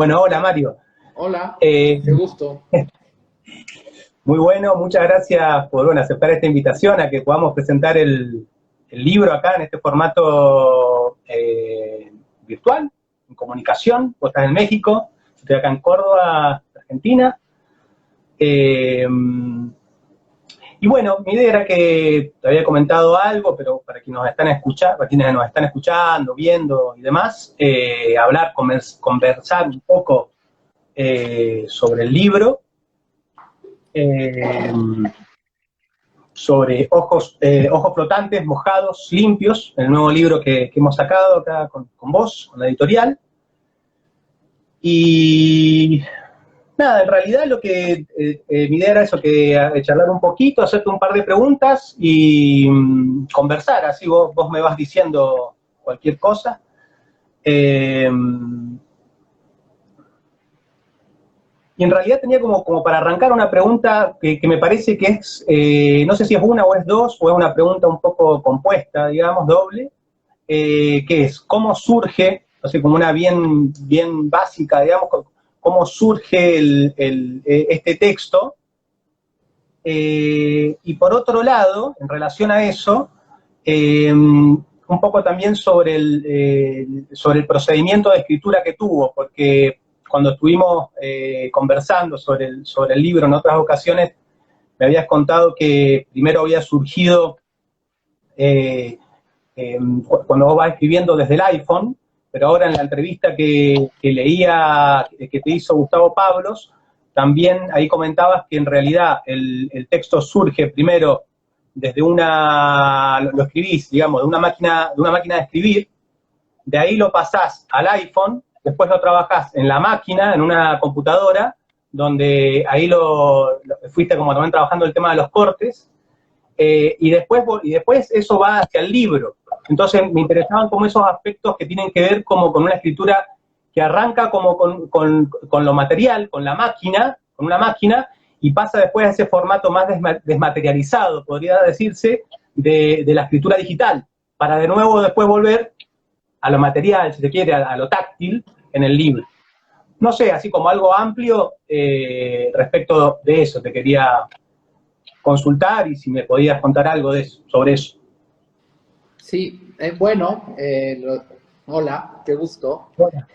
Bueno, hola Mario. Hola, Eh, qué gusto. Muy bueno, muchas gracias por aceptar esta invitación a que podamos presentar el libro acá en este formato virtual, en comunicación. Vos estás en México, yo estoy acá en Córdoba, Argentina. Eh, y bueno, mi idea era que te había comentado algo, pero para quienes nos están escuchando, para quienes nos están escuchando, viendo y demás, hablar, conversar un poco sobre el libro. Eh, Sobre ojos flotantes, mojados, limpios, el nuevo libro que hemos sacado acá con vos, con la editorial. Y nada, en realidad lo que mi idea era eso, que charlar un poquito, hacerte un par de preguntas y conversar, así vos me vas diciendo cualquier cosa. Eh, Y en realidad tenía como para arrancar una pregunta que me parece que es, no sé si es una o es dos, o es una pregunta un poco compuesta, digamos, doble, que es, ¿cómo surge, o sea, como una bien básica, digamos, cómo surge este texto? Y por otro lado, en relación a eso, un poco también sobre el procedimiento de escritura que tuvo, porque cuando estuvimos conversando sobre el libro en otras ocasiones, me habías contado que primero había surgido eh, cuando vos vas escribiendo desde el iPhone, pero ahora en la entrevista que leía, que te hizo Gustavo Pablos, también ahí comentabas que en realidad el texto surge primero desde lo escribís, digamos, de una máquina de escribir, de ahí lo pasás al iPhone, después lo trabajás en la máquina, en una computadora, donde ahí lo fuiste como también trabajando el tema de los cortes, y después eso va hacia el libro. Entonces me interesaban como esos aspectos que tienen que ver como con una escritura que arranca como con lo material, con la máquina, con una máquina, y pasa después a ese formato más desmaterializado, podría decirse, de la escritura digital, para de nuevo después volver a lo material, si se quiere, a lo táctil en el libro. No sé, así como algo amplio respecto de eso, te quería consultar y si me podías contar algo sobre eso. Sí, bueno, hola, qué gusto. Bueno,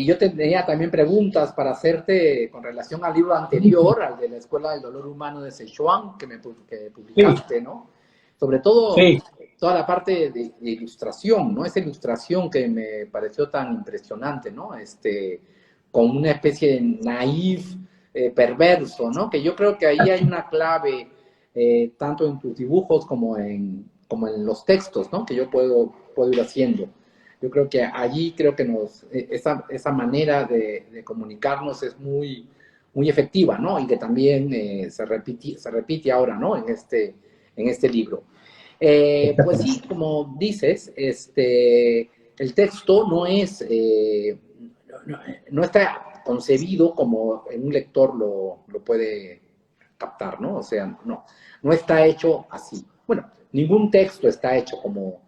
Yo tenía también preguntas para hacerte con relación al libro anterior, al de la Escuela del Dolor Humano de Sichuan, que sí, publicaste, ¿no? Sobre todo, sí, toda la parte de ilustración, ¿no? Esa ilustración que me pareció tan impresionante, ¿no? Con una especie de naif perverso, ¿no? Que yo creo que ahí hay una clave, tanto en tus dibujos como en los textos, ¿no? Que yo puedo ir haciendo. Yo creo que allí creo que esa manera de comunicarnos es muy efectiva, ¿no? Y que también se repite ahora, ¿no? En este libro. Pues sí, como dices, el texto no está concebido como en un lector lo puede captar, ¿no? O sea, no está hecho así. Bueno, ningún texto está hecho como,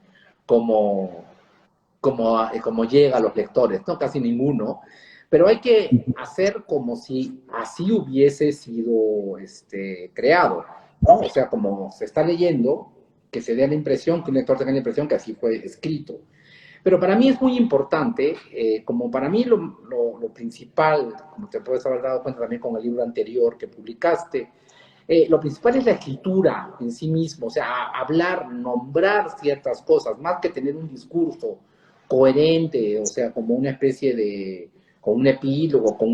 como llega a los lectores, ¿no? Casi ninguno. Pero hay que hacer como si así hubiese sido creado, ¿no? O sea, como se está leyendo, que se dé la impresión, que un lector tenga la impresión que así fue escrito. Pero para mí es muy importante, como para mí lo principal, como te puedes haber dado cuenta también con el libro anterior que publicaste, lo principal es la escritura en sí mismo, o sea, hablar, nombrar ciertas cosas, más que tener un discurso coherente, o sea, como una especie con un epílogo, con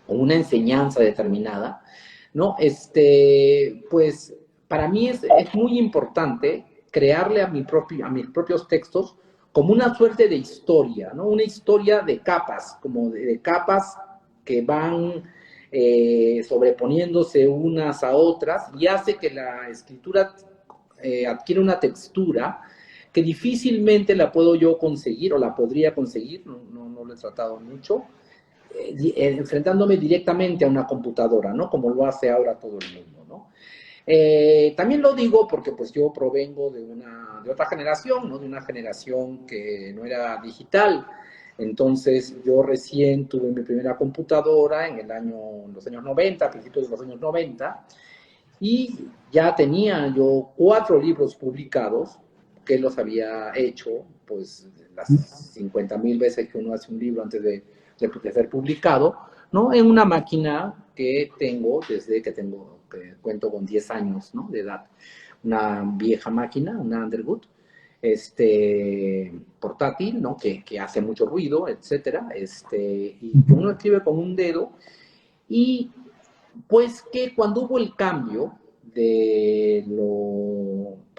una enseñanza determinada, ¿no? Pues para mí es muy importante crearle a mis propios textos como una suerte de historia, ¿no? Una historia de capas, como de capas que van sobreponiéndose unas a otras y hace que la escritura adquiere una textura que difícilmente la puedo yo conseguir o la podría conseguir, no lo he tratado mucho, enfrentándome directamente a una computadora, ¿no? Como lo hace ahora todo el mundo, ¿no? También lo digo porque pues yo provengo de otra generación, ¿no? De una generación que no era digital. Entonces, yo recién tuve mi primera computadora en los años 90, a principios de los años 90, y ya tenía yo 4 libros publicados, que los había hecho, pues, las 50.000 veces que uno hace un libro antes de ser publicado, ¿no? En una máquina que tengo desde que cuento con 10 años, ¿no? De edad. Una vieja máquina, una Underwood, portátil, ¿no? Que hace mucho ruido, etcétera, y uno escribe con un dedo, y pues que cuando hubo el cambio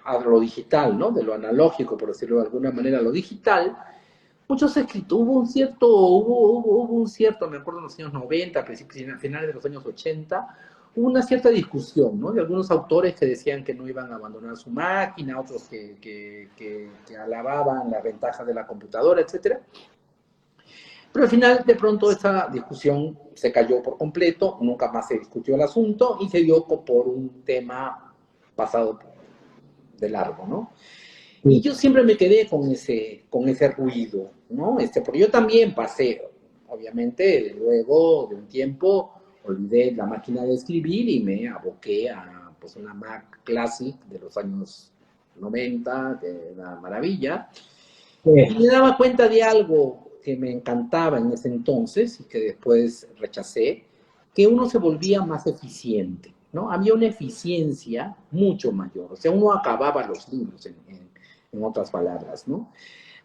a lo digital, ¿no? De lo analógico, por decirlo de alguna manera, a lo digital, muchos escritores, hubo un cierto, me acuerdo en los años 90, principios, finales de los años 80, hubo una cierta discusión, ¿no? De algunos autores que decían que no iban a abandonar su máquina, otros que alababan las ventajas de la computadora, etcétera. Pero al final, de pronto, esa discusión se cayó por completo, nunca más se discutió el asunto y se dio por un tema pasado de largo, ¿no? Y yo siempre me quedé con ese ruido, ¿no? Porque yo también pasé, obviamente, luego de un tiempo, olvidé la máquina de escribir y me aboqué a pues, una Mac Classic de los años 90, que era una maravilla. Y me daba cuenta de algo que me encantaba en ese entonces y que después rechacé, que uno se volvía más eficiente, ¿no? Había una eficiencia mucho mayor, o sea, uno acababa los libros, en otras palabras, ¿no?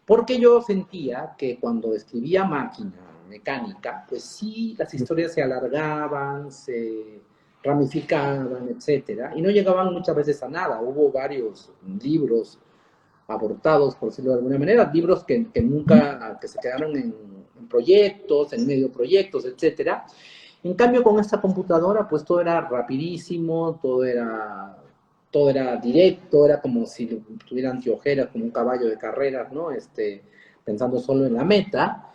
Porque yo sentía que cuando escribía máquina mecánica, pues sí, las historias se alargaban, se ramificaban, etcétera, y no llegaban muchas veces a nada. Hubo varios libros abortados, por decirlo de alguna manera, libros que nunca, que se quedaron en proyectos, en medio proyectos, etcétera. En cambio, con esta computadora, pues todo era rapidísimo, todo era directo, era como si tuviera anteojeras, como un caballo de carreras, ¿no? Pensando solo en la meta.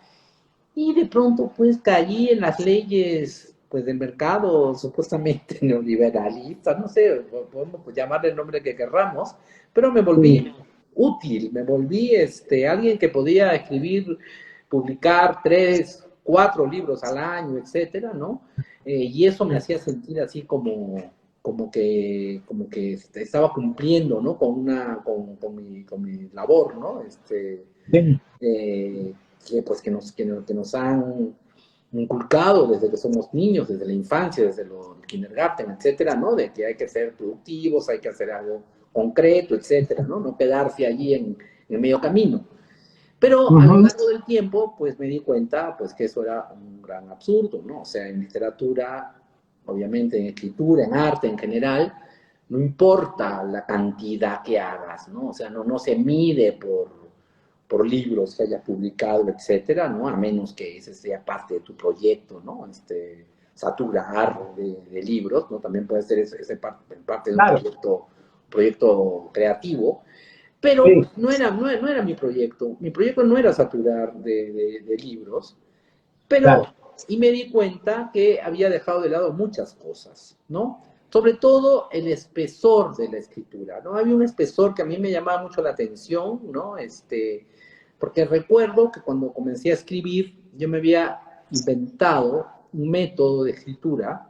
Y de pronto, pues, caí en las leyes, pues, del mercado supuestamente neoliberalistas, no sé, podemos llamarle el nombre que querramos, pero me volví útil, me volví alguien que podía escribir, publicar 3, 4 libros al año, etcétera, ¿no? Y eso me hacía sentir así como que estaba cumpliendo, ¿no? Con mi labor, ¿no? Que nos han inculcado desde que somos niños, desde la infancia, desde el kindergarten, etcétera, ¿no? De que hay que ser productivos, hay que hacer algo concreto, etcétera, ¿no? No quedarse allí en medio camino. Pero a lo largo del tiempo, pues me di cuenta, pues que eso era un gran absurdo, ¿no? O sea, en literatura, obviamente en escritura, en arte en general, no importa la cantidad que hagas, ¿no? O sea, no se mide por libros que hayas publicado, etcétera, ¿no? A menos que ese sea parte de tu proyecto, ¿no? Saturar de libros, ¿no? También puede ser ese parte de un proyecto creativo, pero no era mi proyecto. Mi proyecto no era saturar de libros, pero y me di cuenta que había dejado de lado muchas cosas, ¿no? Sobre todo el espesor de la escritura, ¿no? Había un espesor que a mí me llamaba mucho la atención, ¿no? Porque recuerdo que cuando comencé a escribir, yo me había inventado un método de escritura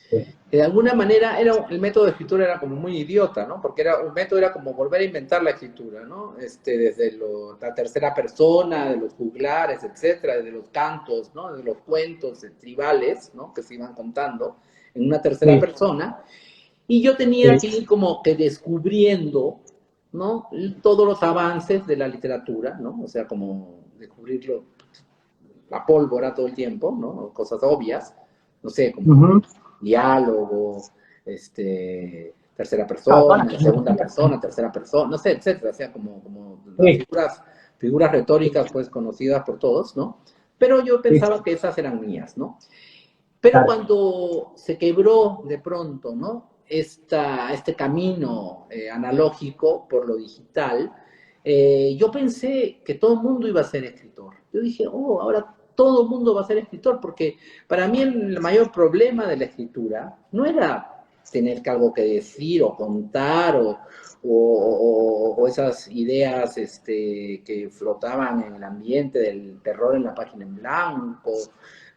que de alguna manera el método de escritura era como muy idiota, ¿no? Porque un método era como volver a inventar la escritura, ¿no? Desde la tercera persona, de los juglares, etcétera, desde los cantos, ¿no? De los cuentos tribales, ¿no? Que se iban contando en una tercera persona. Y yo tenía que ir como que descubriendo, ¿no? Todos los avances de la literatura, ¿no? O sea, como descubrirlo, la pólvora todo el tiempo, ¿no? Cosas obvias, no sé, como diálogo, tercera persona, segunda persona, tercera persona, no sé, etcétera, o sea, como las figuras retóricas, pues, conocidas por todos, ¿no? Pero yo pensaba que esas eran mías, ¿no? Pero cuando se quebró de pronto, ¿no? Este camino analógico por lo digital, yo pensé que todo el mundo iba a ser escritor. Yo dije, ahora todo el mundo va a ser escritor, porque para mí el mayor problema de la escritura no era tener que algo que decir o contar o esas ideas que flotaban en el ambiente del terror en la página en blanco,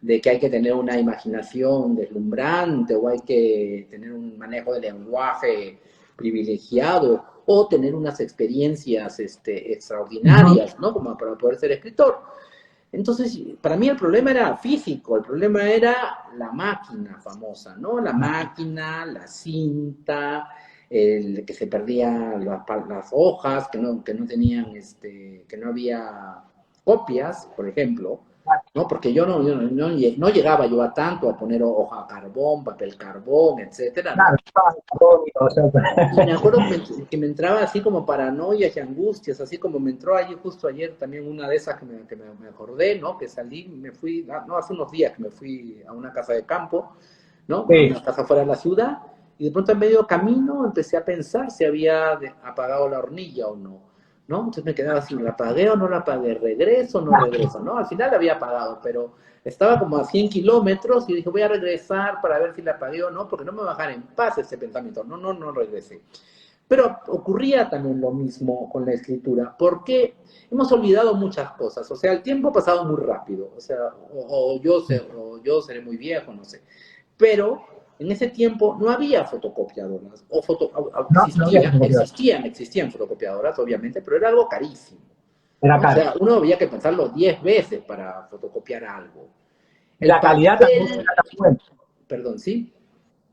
de que hay que tener una imaginación deslumbrante o hay que tener un manejo de lenguaje privilegiado o tener unas experiencias extraordinarias, ¿no? Como para poder ser escritor. Entonces, para mí el problema era físico, el problema era la máquina famosa, ¿no? La máquina, la cinta, el que se perdían las hojas, que no tenían, que no había copias, por ejemplo, ¿no? Porque yo no llegaba yo a tanto a poner hoja carbón, papel carbón, etcétera, ¿no? Y me acuerdo que me entraba así como paranoias y angustias, así como me entró allí justo ayer también una de esas que me acordé, ¿no? Que salí, me fui, no, hace unos días que me fui a una casa de campo, ¿no? Sí. A una casa fuera de la ciudad, y de pronto en medio camino empecé a pensar si había apagado la hornilla o no, ¿no? Entonces me quedaba así, ¿la apagué o no la apagué? ¿Regreso o no regreso? ¿No? Al final la había apagado, pero estaba como a 100 kilómetros y dije, voy a regresar para ver si la apagué o no, porque no me va a dejar en paz ese pensamiento. No regresé. Pero ocurría también lo mismo con la escritura, porque hemos olvidado muchas cosas. O sea, el tiempo ha pasado muy rápido. O sea, o yo seré muy viejo, no sé. Pero en ese tiempo no había fotocopiadoras. Existían fotocopiadoras, obviamente, pero era algo carísimo. Era caro. O sea, uno había que pensarlo 10 veces para fotocopiar algo. La calidad también era tan buena. Perdón, ¿sí?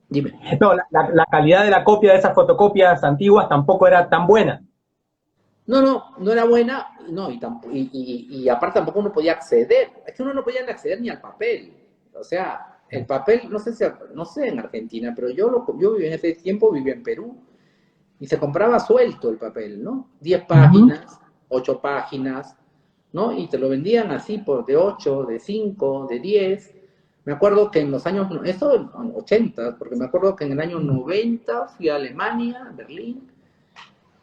Dime. No, la calidad de la copia de esas fotocopias antiguas tampoco era tan buena. No era buena, no, y aparte tampoco uno podía acceder. Es que uno no podía acceder ni al papel. O sea, el papel, no sé en Argentina, pero yo viví en ese tiempo, viví en Perú, y se compraba suelto el papel, ¿no? 10 páginas, 8 páginas, ¿no? Y te lo vendían así por de 8, de 5, de 10. Me acuerdo que en los años, esto en 80, porque me acuerdo que en el año 90 fui a Alemania, Berlín,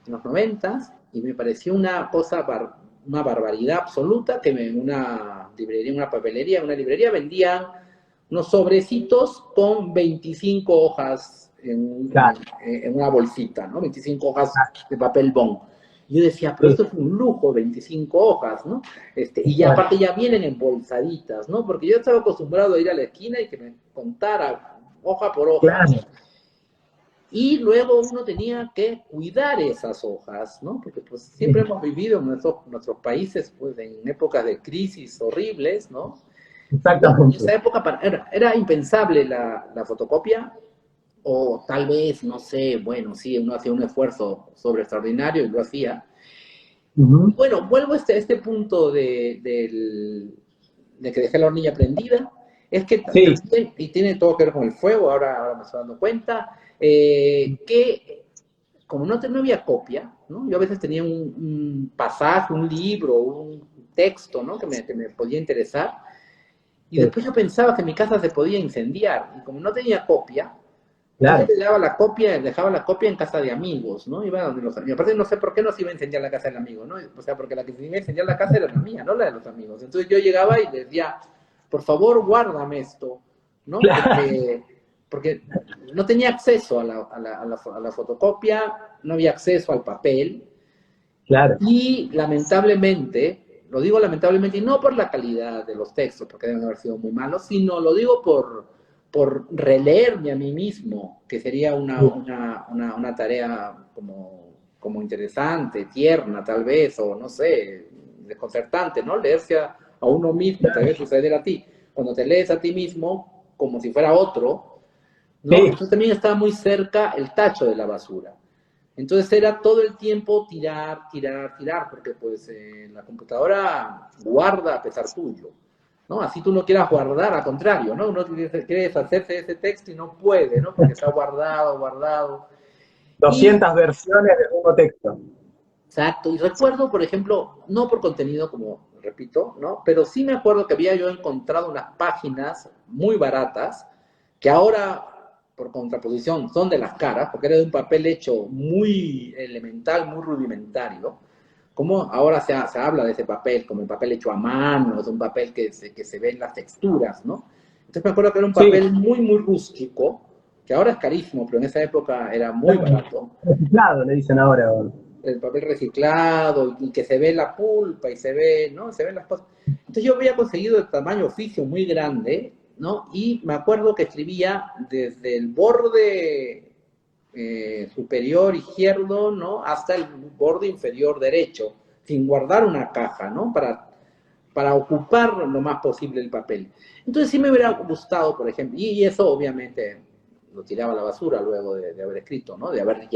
en los 90, y me pareció una cosa, una barbaridad absoluta, que en una librería, una papelería, en una librería vendían unos sobrecitos con 25 hojas en una bolsita, ¿no? 25 hojas de papel bond. Y yo decía, pero esto es un lujo, 25 hojas, ¿no? Y ya aparte ya vienen embolsaditas, ¿no? Porque yo estaba acostumbrado a ir a la esquina y que me contara hoja por hoja. Claro. Y luego uno tenía que cuidar esas hojas, ¿no? Porque pues siempre hemos vivido en nuestros países pues en épocas de crisis horribles, ¿no? Exactamente. En esa época era impensable la fotocopia, o tal vez, no sé, bueno, sí, uno hacía un esfuerzo sobre extraordinario y lo hacía. Bueno, vuelvo a este punto de que dejé la hornilla prendida, es que también, y tiene todo que ver con el fuego, ahora me estoy dando cuenta, que como no había copia, ¿no? Yo a veces tenía un pasaje, un libro, un texto, ¿no? que me podía interesar, y después yo pensaba que mi casa se podía incendiar, y como no tenía copia, claro, dejaba la copia en casa de amigos, ¿no? Iba donde los amigos. Aparte no sé por qué no se iba a incendiar la casa del amigo, ¿no? O sea, porque la que se iba a incendiar la casa era la mía, no la de los amigos. Entonces yo llegaba y les decía, por favor, guárdame esto, ¿no? Claro. Porque no tenía acceso a la fotocopia, no había acceso al papel. Claro. Y lamentablemente, lo digo lamentablemente, y no por la calidad de los textos, porque deben haber sido muy malos, sino lo digo por releerme a mí mismo, que sería una tarea como interesante, tierna tal vez, o no sé, desconcertante, ¿no? Leerse a uno mismo, tal vez suceder a ti. Cuando te lees a ti mismo como si fuera otro, ¿no? Entonces también estaba muy cerca el tacho de la basura. Entonces era todo el tiempo tirar, porque pues la computadora guarda a pesar tuyo, ¿no? Así tú no quieras guardar, al contrario, ¿no? Uno quiere deshacerse de ese texto y no puede, ¿no? Porque está guardado. 200 versiones del mismo texto. Exacto. Y recuerdo, por ejemplo, no por contenido, como repito, ¿no? Pero sí me acuerdo que había yo encontrado unas páginas muy baratas que ahora, por contraposición, son de las caras, porque era de un papel hecho muy elemental, muy rudimentario. Como ahora se habla de ese papel como el papel hecho a mano, es un papel que se ven las texturas, ¿no? Entonces me acuerdo que era un papel muy, muy rústico, que ahora es carísimo, pero en esa época era muy barato. Reciclado, le dicen ahora. El papel reciclado y que se ve la pulpa y se ve, ¿no? Se ven las cosas. Entonces yo había conseguido el tamaño oficio muy grande, ¿no? Y me acuerdo que escribía desde el borde superior izquierdo, ¿no? Hasta el borde inferior derecho, sin guardar una caja, ¿no? Para ocupar lo más posible el papel. Entonces sí me hubiera gustado, por ejemplo, y eso obviamente lo tiraba a la basura luego de haber escrito, ¿no? De haber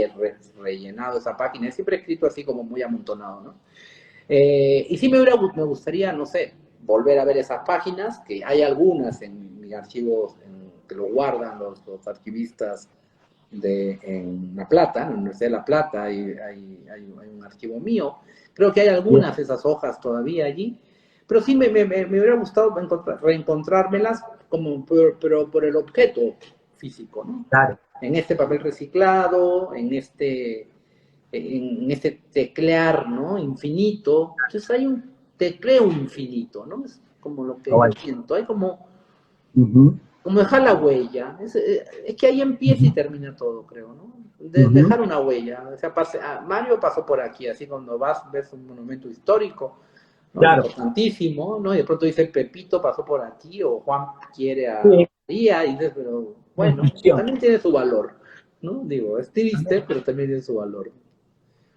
rellenado esa página. Siempre he escrito así como muy amontonado, ¿no? Y sí me gustaría, no sé, volver a ver esas páginas, que hay algunas en mis archivos que lo guardan los archivistas en La Plata, en la Universidad de La Plata, hay un archivo mío. Creo que hay algunas de esas hojas todavía allí, pero sí me hubiera gustado reencontrármelas como pero por el objeto físico, ¿no? Claro. En este papel reciclado, en este teclear, ¿no? Infinito. Entonces hay un tecleo infinito, ¿no? Es como lo que yo siento. Hay como dejar la huella. Es que ahí empieza y termina todo, creo, ¿no? Dejar una huella. O sea, Mario pasó por aquí, así cuando ves un monumento histórico, ¿no? Claro. Importantísimo, ¿no? Y de pronto dice Pepito pasó por aquí, o Juan quiere a María, y dices, pero bueno, también tiene su valor, ¿no? Digo, es triste, pero también tiene su valor.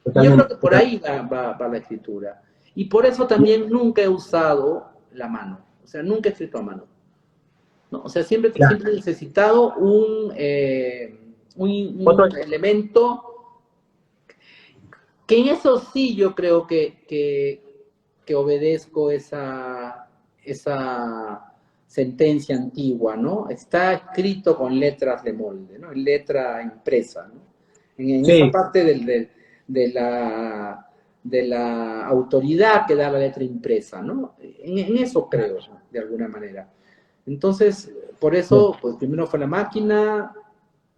Y yo creo que por ahí va la escritura. Y por eso también nunca he usado la mano. O sea, nunca he escrito a mano. ¿No? O sea, siempre he necesitado un elemento que en eso sí yo creo que obedezco esa sentencia antigua, ¿no? Está escrito con letras de molde, ¿no? En letra impresa, ¿no? En esa parte de la autoridad que da la letra impresa, ¿no? En eso creo, de alguna manera. Entonces, por eso, pues primero fue la máquina,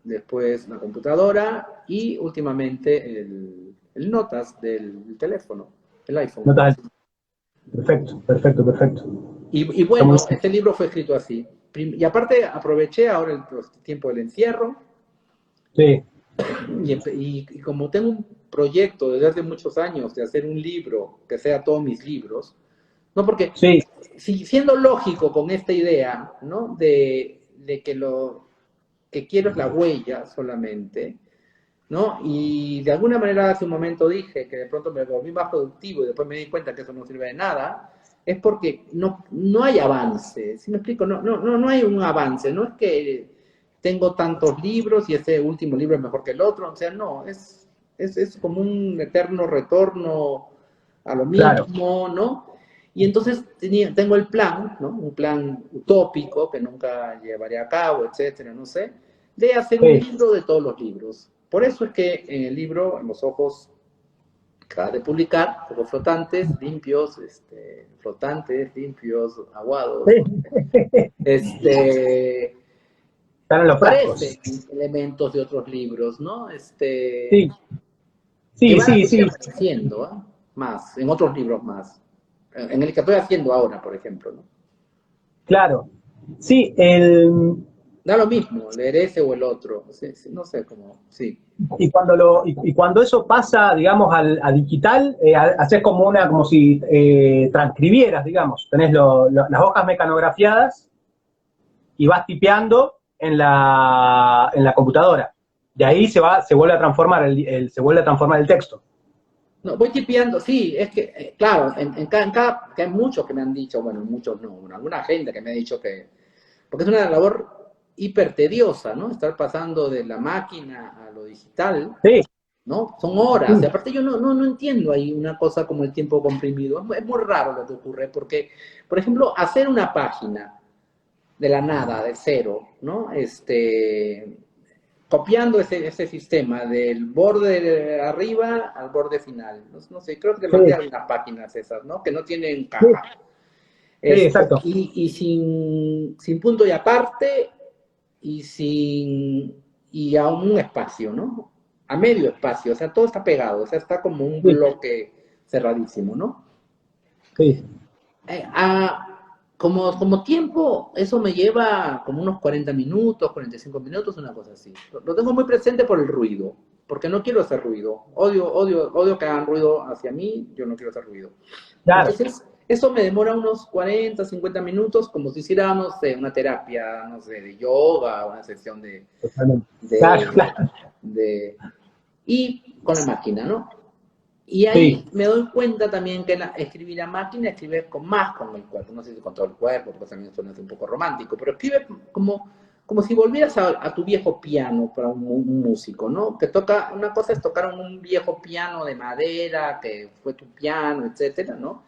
después la computadora y últimamente el notas del teléfono, el iPhone. Notas. Perfecto, perfecto, perfecto. Y bueno, este libro fue escrito así. Y aparte aproveché ahora el tiempo del encierro. Sí. Y como tengo un proyecto desde hace muchos años de hacer un libro que sea todos mis libros, ¿no? Porque siendo lógico con esta idea, ¿no? De que lo que quiero es la huella solamente, ¿no? Y de alguna manera hace un momento dije que de pronto me volví más productivo y después me di cuenta que eso no sirve de nada, es porque no hay avance, ¿sí me explico? No hay un avance, no es que tengo tantos libros y ese último libro es mejor que el otro, o sea, no, es como un eterno retorno a lo mismo, ¿no? Y entonces tengo el plan, ¿no? Un plan utópico que nunca llevaré a cabo, etcétera, no sé, de hacer un libro de todos los libros. Por eso es que en el libro, en los ojos, acaba de publicar, ojos flotantes, limpios, aguados, aparecen elementos de otros libros, ¿no? Que van a seguir apareciendo, ¿eh? Más, en otros libros más. En el que estoy haciendo ahora, por ejemplo, ¿no? Claro. Sí, da lo mismo, leer ese o el otro. No sé cómo, sí. Y cuando eso pasa, digamos, a digital, haces como si transcribieras, digamos. Tenés las hojas mecanografiadas y vas tipeando en la computadora. Y ahí se vuelve a transformar el texto. No, voy tipeando, sí, es que, claro, que hay muchos que me han dicho, bueno, muchos no, alguna gente que me ha dicho porque es una labor hiper tediosa, ¿no? Estar pasando de la máquina a lo digital, ¿no? Son horas, y aparte yo no entiendo ahí una cosa como el tiempo comprimido, es muy raro lo que ocurre, porque, por ejemplo, hacer una página de la nada, de cero, ¿no? Copiando ese sistema del borde de arriba al borde final. No sé, creo que lo hacían las páginas esas, ¿no? Que no tienen caja. Exacto. Y sin punto y aparte y a un espacio, ¿no? A medio espacio, o sea, todo está pegado, o sea, está como un bloque cerradísimo, ¿no? Sí. como tiempo, eso me lleva como unos 40 minutos, 45 minutos, una cosa así. Lo tengo muy presente por el ruido, porque no quiero hacer ruido. Odio que hagan ruido hacia mí, yo no quiero hacer ruido. Claro, Entonces, eso me demora unos 40, 50 minutos, como si hiciera, no sé, una terapia, no sé, de yoga, una sesión totalmente. Claro, de, claro. y con la máquina, ¿no? Y Sí, ahí me doy cuenta también que escribir a máquina escribe más con el cuerpo, no sé si con todo el cuerpo, porque también suena un poco romántico, pero escribe como si volvieras a tu viejo piano para un músico, ¿no? Que toca, una cosa es tocar un viejo piano de madera, que fue tu piano, etcétera, ¿no?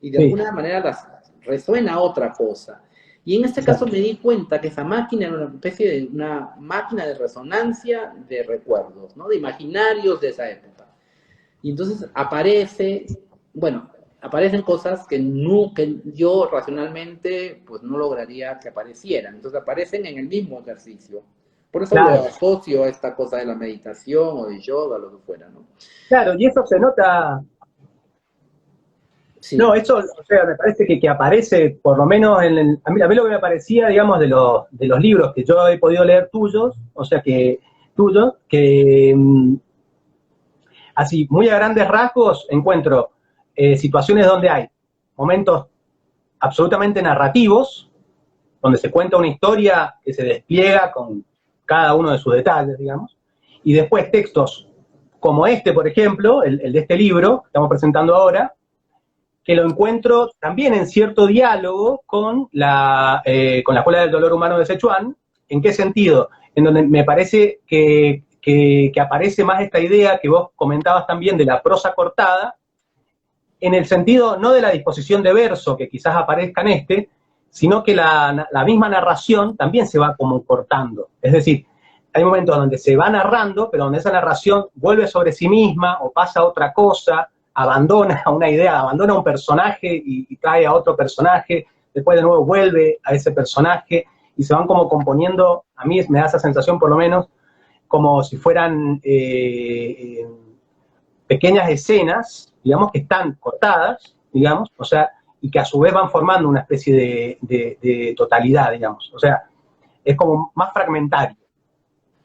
Y de sí, alguna manera resuena otra cosa. Y en este caso exacto. me di cuenta que esa máquina era una especie de una máquina de resonancia de recuerdos, ¿no? De imaginarios de esa época. Y entonces aparecen cosas que yo racionalmente pues no lograría que aparecieran. Entonces aparecen en el mismo ejercicio. Por eso lo Claro, asocio a esta cosa de la meditación o de yoga, lo que fuera, ¿no? claro, y eso se nota. No, Sí. eso, o sea, me parece que aparece, por lo menos a mí lo que me parecía, digamos, de los libros que yo he podido leer tuyos, o sea, que así, muy a grandes rasgos, encuentro situaciones donde hay momentos absolutamente narrativos, donde se cuenta una historia que se despliega con cada uno de sus detalles, digamos, y después textos como este, por ejemplo, el de este libro que estamos presentando ahora, que lo encuentro también en cierto diálogo con la Escuela del Dolor Humano de Sichuan. ¿En qué sentido? En donde me parece que aparece más esta idea que vos comentabas también de la prosa cortada, en el sentido no de la disposición de verso que quizás aparezca en este, sino que la misma narración también se va como cortando. Es decir, hay momentos donde se va narrando, pero donde esa narración vuelve sobre sí misma o pasa a otra cosa, abandona una idea, abandona un personaje y trae a otro personaje, después de nuevo vuelve a ese personaje y se van como componiendo, a mí me da esa sensación por lo menos, como si fueran pequeñas escenas, digamos, que están cortadas, digamos, o sea, y que a su vez van formando una especie de totalidad, digamos. O sea, es como más fragmentario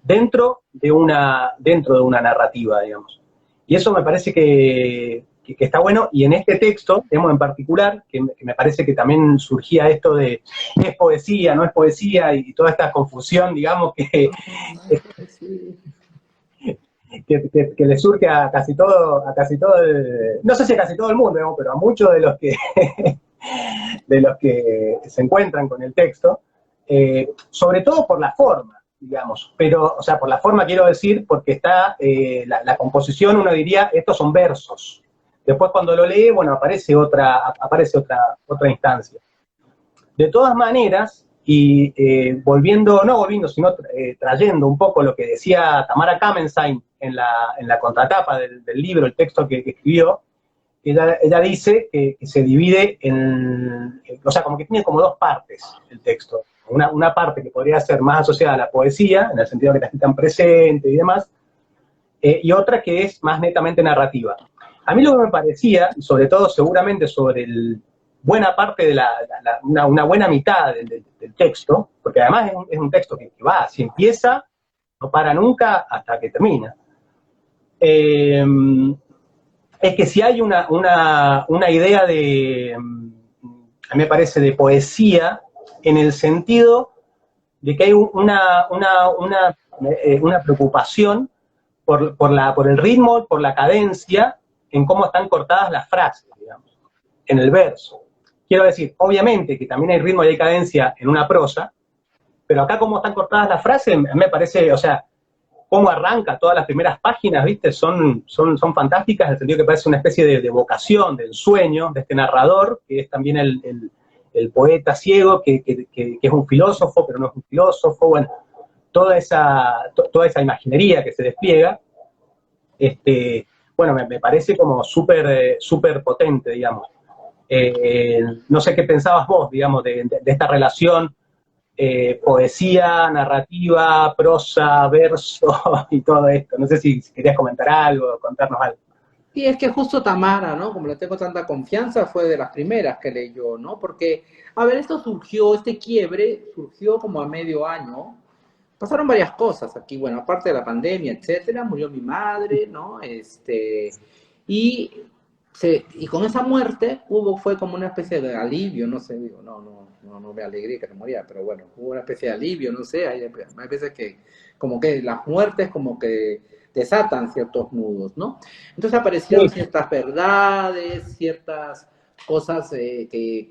dentro de una narrativa, digamos. Y eso me parece que está bueno, y en este texto, digamos, en particular, que me parece que también surgía esto de es poesía, no es poesía, y toda esta confusión, digamos, Sí. que le surge no sé si a casi todo el mundo, digamos, pero a muchos de los que se encuentran con el texto, sobre todo por la forma, digamos, pero, o sea, por la forma quiero decir, porque está la composición, uno diría, estos son versos. Después cuando lo lee, bueno, aparece otra instancia. De todas maneras, y no volviendo, sino trayendo un poco lo que decía Tamara Kamenstein en la contratapa del libro, el texto que escribió, ella dice que se divide o sea, como que tiene como dos partes el texto. Una parte que podría ser más asociada a la poesía, en el sentido que está escrita en presente y demás, y otra que es más netamente narrativa. A mí lo que me parecía, y sobre todo seguramente sobre buena parte de una buena mitad del texto, porque además es un texto que va, si empieza, no para nunca hasta que termina. Eh, es que si hay una idea a mí me parece, de poesía, en el sentido de que hay una preocupación por el ritmo, por la cadencia, en cómo están cortadas las frases, digamos, en el verso. Quiero decir, obviamente que también hay ritmo y hay cadencia en una prosa, pero acá cómo están cortadas las frases, me parece, o sea, cómo arranca todas las primeras páginas, ¿viste? Son fantásticas, en el sentido que parece una especie de vocación, del sueño de este narrador, que es también el poeta ciego, que es un filósofo, pero no es un filósofo, bueno, toda esa imaginería que se despliega, bueno, me parece como súper potente, digamos. No sé qué pensabas vos, digamos, de esta relación poesía, narrativa, prosa, verso y todo esto. No sé si querías comentar algo, contarnos algo. Y es que justo Tamara, ¿no? Como le tengo tanta confianza, fue de las primeras que leyó, ¿no? Porque, a ver, esto surgió, este quiebre surgió como a medio año. Pasaron varias cosas aquí, bueno, aparte de la pandemia, etcétera, murió mi madre, ¿no? Y, y con esa muerte fue como una especie de alivio, no sé, digo, no me alegré que se moría, pero bueno, hubo una especie de alivio, no sé, hay veces que como que las muertes como que desatan ciertos nudos, ¿no? Entonces aparecieron Sí, ciertas verdades, ciertas cosas que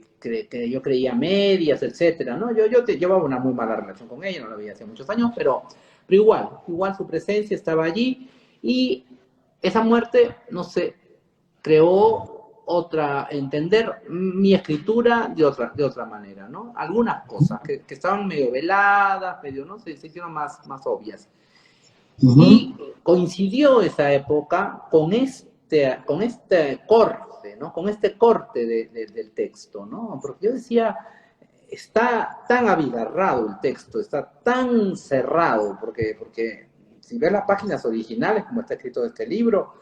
yo creía medias, etcétera, ¿no? Yo llevaba una muy mala relación con ella, no la veía hace muchos años, pero igual su presencia estaba allí y esa muerte, no sé, creó entender mi escritura de otra manera, ¿no? Algunas cosas que estaban medio veladas, medio, no sé, se hicieron más obvias. Y coincidió esa época con este corte, ¿no? Con este corte del texto, ¿no? Porque yo decía, está tan abigarrado el texto, está tan cerrado, porque si ves las páginas originales, como está escrito este libro,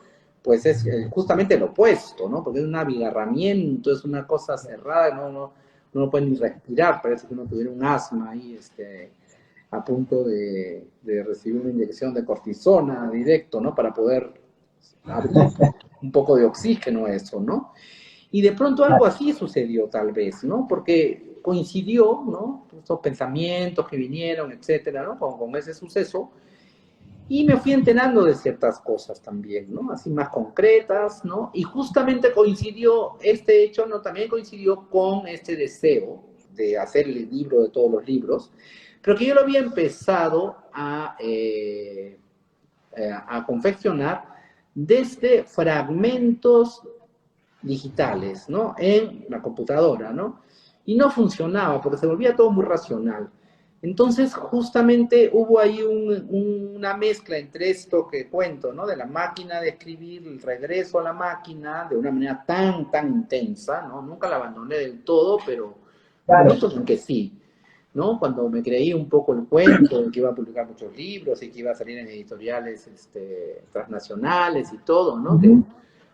pues es justamente lo opuesto, ¿no? Porque es un abigarramiento, es una cosa cerrada, no puede ni respirar, parece que uno tuviera un asma ahí, a punto de recibir una inyección de cortisona directo, ¿no? Para poder abrir un poco de oxígeno a eso, ¿no? Y de pronto algo así sucedió tal vez, ¿no? Porque coincidió, ¿no? Esos pensamientos que vinieron, etcétera, ¿no? Con ese suceso. Y me fui enterando de ciertas cosas también, ¿no? Así más concretas, ¿no? Y justamente coincidió, este hecho, ¿no? También coincidió con este deseo de hacer el libro de todos los libros, pero que yo lo había empezado a confeccionar desde fragmentos digitales, ¿no? En la computadora, ¿no? Y no funcionaba porque se volvía todo muy racional. Entonces, justamente hubo ahí una mezcla entre esto que cuento, ¿no? De la máquina de escribir, el regreso a la máquina de una manera tan intensa, ¿no? Nunca la abandoné del todo, pero claro. momentos en que sí, ¿no? Cuando me creí un poco el cuento de que iba a publicar muchos libros y que iba a salir en editoriales transnacionales y todo, ¿no? Que es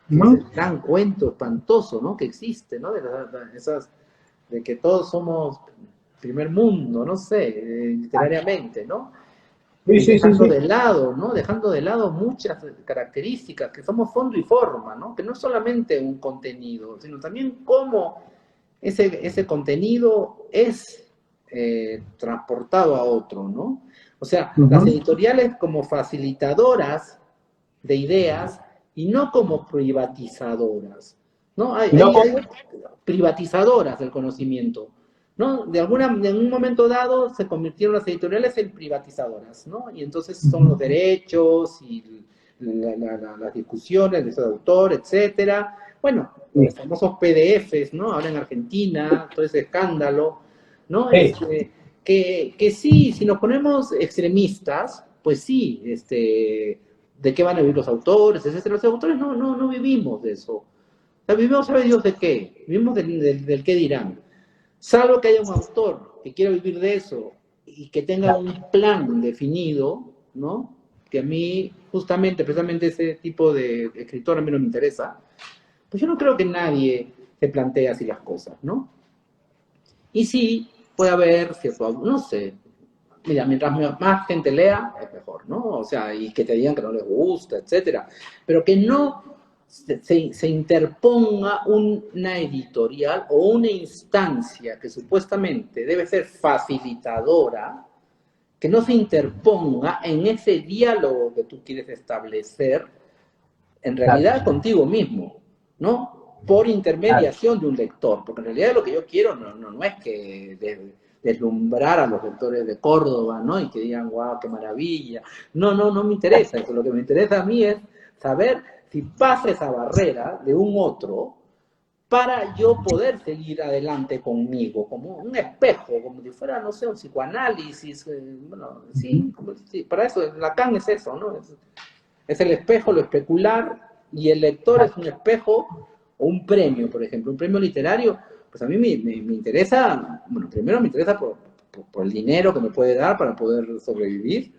el gran cuento espantoso, ¿no? Que existe, ¿no? De que todos somos primer mundo, no sé, literariamente, ¿no? Sí, Y sí, sí, dejando sí. de lado, ¿no? Dejando de lado muchas características, que somos fondo y forma, ¿no? Que no es solamente un contenido, sino también cómo ese contenido es transportado a otro, ¿no? O sea, las editoriales como facilitadoras de ideas y no como privatizadoras, ¿no? No, Hay privatizadoras del conocimiento, ¿no? En un momento dado se convirtieron las editoriales en privatizadoras, ¿no? Y entonces son los derechos y las discusiones de ese autor, etcétera. Bueno, los famosos PDFs, ¿no? Ahora en Argentina, todo ese escándalo, ¿no? Que sí, si nos ponemos extremistas, pues sí, de qué van a vivir los autores, etcétera. Los autores no vivimos de eso. O sea, vivimos, ¿sabe Dios de qué? Vivimos del qué dirán. Salvo que haya un autor que quiera vivir de eso y que tenga un plan definido, ¿no? Que a mí, justamente, precisamente ese tipo de escritor a mí no me interesa, pues yo no creo que nadie se plantee así las cosas, ¿no? Y sí, puede haber cierto, no sé, mira, mientras más gente lea, es mejor, ¿no? O sea, y que te digan que no les gusta, etcétera. Pero que no se interponga una editorial o una instancia que supuestamente debe ser facilitadora, que no se interponga en ese diálogo que tú quieres establecer, en realidad contigo mismo, ¿no? Por intermediación de un lector, porque en realidad lo que yo quiero no es que deslumbrar a los lectores de Córdoba, ¿no? Y que digan, wow, qué maravilla. No me interesa eso. Lo que me interesa a mí es saber si pasa esa barrera de un otro para yo poder seguir adelante conmigo, como un espejo, como si fuera, no sé, un psicoanálisis, bueno, sí, sí, para eso, Lacan es eso, ¿no? Es el espejo, lo especular, y el lector es un espejo o un premio, por ejemplo, un premio literario. Pues a mí me interesa, bueno, primero me interesa por el dinero que me puede dar para poder sobrevivir,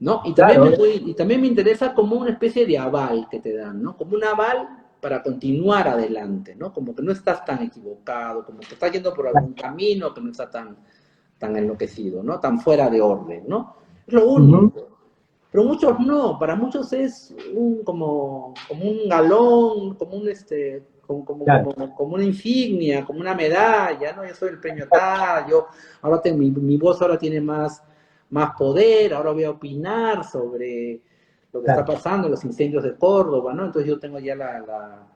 ¿no? Claro, Y también me interesa como una especie de aval que te dan, ¿no? Como un aval para continuar adelante, ¿no? Como que no estás tan equivocado, como que estás yendo por algún camino que no está tan enloquecido, ¿no? Tan fuera de orden, ¿no? Es lo ujú, único. Pero muchos no, para muchos es como un galón, claro, como una insignia, como una medalla, ¿no? Yo soy el premio tal, yo ahora tengo, mi voz ahora tiene más poder, ahora voy a opinar sobre lo que está claro, pasando en los incendios de Córdoba, ¿no? Entonces yo tengo ya la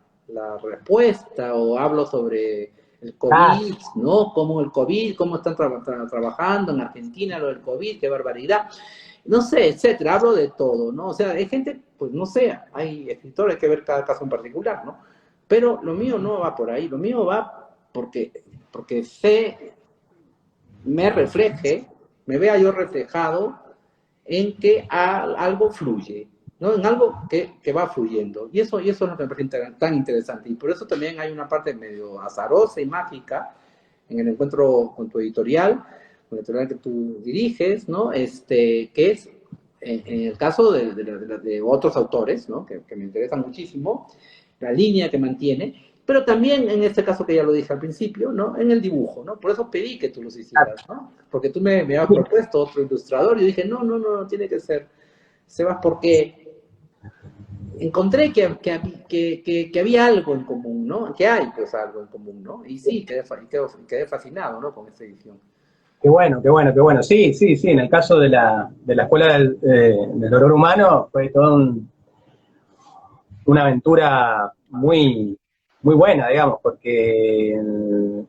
respuesta, o hablo sobre el claro, COVID, ¿no? Cómo el COVID, cómo están trabajando en Argentina lo del COVID, qué barbaridad. No sé, etcétera, hablo de todo, ¿no? O sea, hay gente, pues no sé, hay escritores, hay que ver cada caso en particular, ¿no? Pero lo mío no va por ahí, lo mío va porque me refleje, me vea yo reflejado en que algo fluye, ¿no? En algo que va fluyendo. Y eso es lo que me parece tan interesante. Y por eso también hay una parte medio azarosa y mágica en el encuentro con la editorial que tú diriges, ¿no? Que es, en el caso de otros autores, ¿no? Que me interesan muchísimo, la línea que mantiene, pero también en este caso que ya lo dije al principio, ¿no? En el dibujo, ¿no? Por eso pedí que tú los claro. hicieras, ¿no? Porque tú me habías propuesto otro ilustrador y yo dije, no, no, no, no tiene que ser Sebas, porque encontré que había algo en común, ¿no? Que hay pues algo en común, ¿no? Y sí, quedé fascinado, ¿no? Con esta edición. Qué bueno, qué bueno, qué bueno. Sí, sí, sí, en el caso de la Escuela del Horror Humano fue toda una aventura muy, muy buena, digamos, porque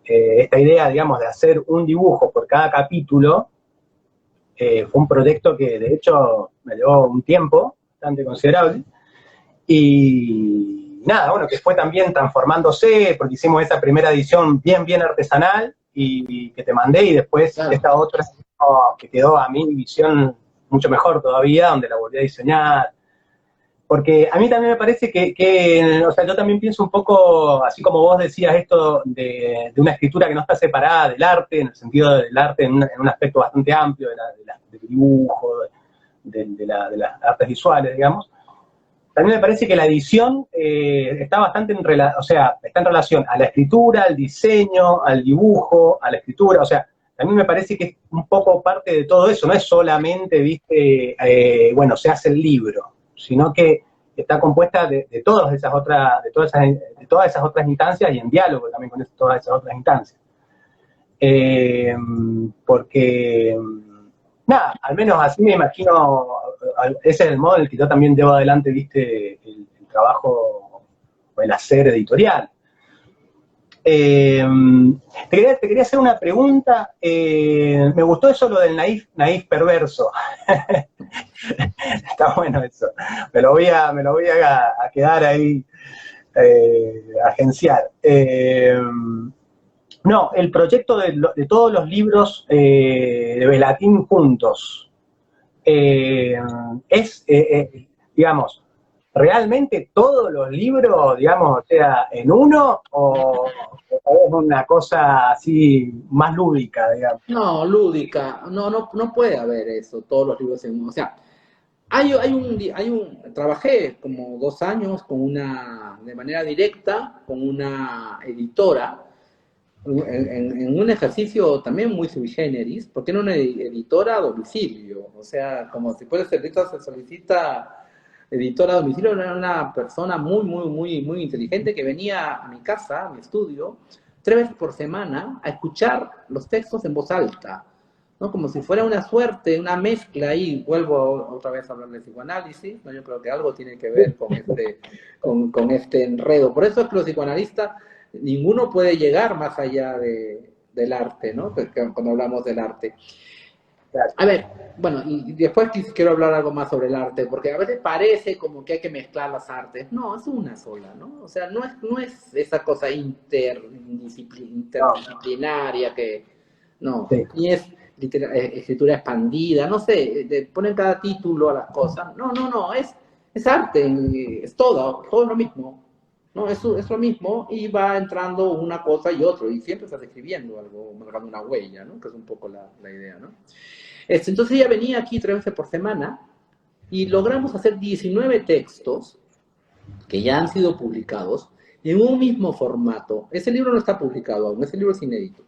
esta idea, digamos, de hacer un dibujo por cada capítulo fue un proyecto que de hecho me llevó un tiempo bastante considerable. Y nada, bueno, que fue también transformándose, porque hicimos esa primera edición bien, bien artesanal y que te mandé, y después Claro. esta otra que quedó a mi visión mucho mejor todavía, donde la volví a diseñar. Porque a mí también me parece o sea, yo también pienso un poco, así como vos decías, esto de una escritura que no está separada del arte, en el sentido del arte en un aspecto bastante amplio, del dibujo, de las artes visuales, digamos. También me parece que la edición está bastante o sea, está en relación a la escritura, al diseño, al dibujo, a la escritura, o sea, también me parece que es un poco parte de todo eso, no es solamente, viste, bueno, se hace el libro, sino que está compuesta de todas esas otras, de todas esas otras instancias y en diálogo también con todas esas otras instancias. Eh, Porque, nada, al menos así me imagino, ese es el modo en el que yo también llevo adelante, viste, el trabajo o el hacer editorial. Eh, te quería hacer una pregunta. Me gustó eso lo del naif perverso. Está bueno eso. Me lo voy a quedar ahí, agenciar. No, el proyecto de todos los libros de Velatín juntos eh, es, digamos, realmente todos los libros, digamos, o sea, en uno o es una cosa así más lúdica, digamos. No, lúdica, no puede haber eso, todos los libros en uno. O sea, trabajé como 2 años de manera directa con una editora, en un ejercicio también muy sui generis, porque era una editora a domicilio, o sea, como si fuera servicio, se solicita editora a domicilio, era una persona muy, muy, muy, muy inteligente que venía a mi casa, a mi estudio, 3 veces por semana a escuchar los textos en voz alta, ¿no? Como si fuera una suerte, una mezcla ahí, vuelvo otra vez a hablar de psicoanálisis, ¿no? Yo creo que algo tiene que ver con este enredo. Por eso es que los psicoanalistas, ninguno puede llegar más allá del arte, ¿no? Cuando hablamos del arte. A ver, bueno, y después quiero hablar algo más sobre el arte, porque a veces parece como que hay que mezclar las artes. No, es una sola, ¿no? O sea, no es esa cosa No, interdisciplinaria que, no, sí, ni es escritura expandida, no sé, ponen cada título a las cosas. No, no, no, es arte, es todo lo mismo. No, es lo mismo y va entrando una cosa y otro, y siempre estás escribiendo algo, marcando una huella, ¿no? Que es un poco la idea, ¿no? Entonces ella venía aquí 3 veces por semana Y logramos hacer 19 textos que ya han sido publicados en un mismo formato. Ese libro no está publicado aún, ese libro es inédito,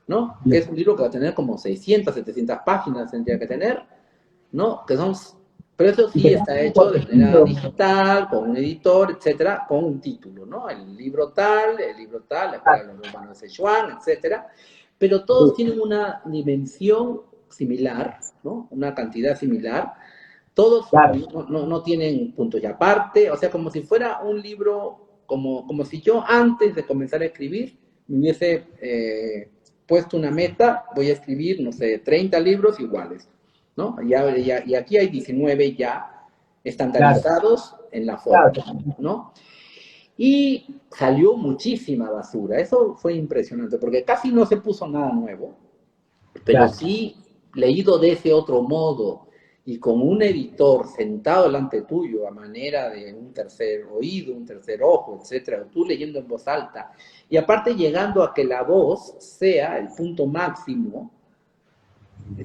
¿no? Que es un libro que va a tener como 600, 700 páginas, tendría que tener, ¿no? Que son, pero eso sí está hecho de manera digital, con un editor, etcétera, con un título, ¿no? El libro tal, la Escuela de los Romanos de Sichuan, etcétera. Pero todos tienen una dimensión similar, ¿no? Una cantidad similar. Todos no tienen puntos y aparte, o sea, como si fuera un libro, como si yo antes de comenzar a escribir me hubiese puesto una meta, voy a escribir, no sé, 30 libros iguales, ¿no? Y aquí hay 19 ya estandarizados en la forma, ¿no? Y salió muchísima basura, eso fue impresionante, porque casi no se puso nada nuevo, pero sí leído de ese otro modo y con un editor sentado delante tuyo a manera de un tercer oído, un tercer ojo, etcétera, tú leyendo en voz alta, y aparte llegando a que la voz sea el punto máximo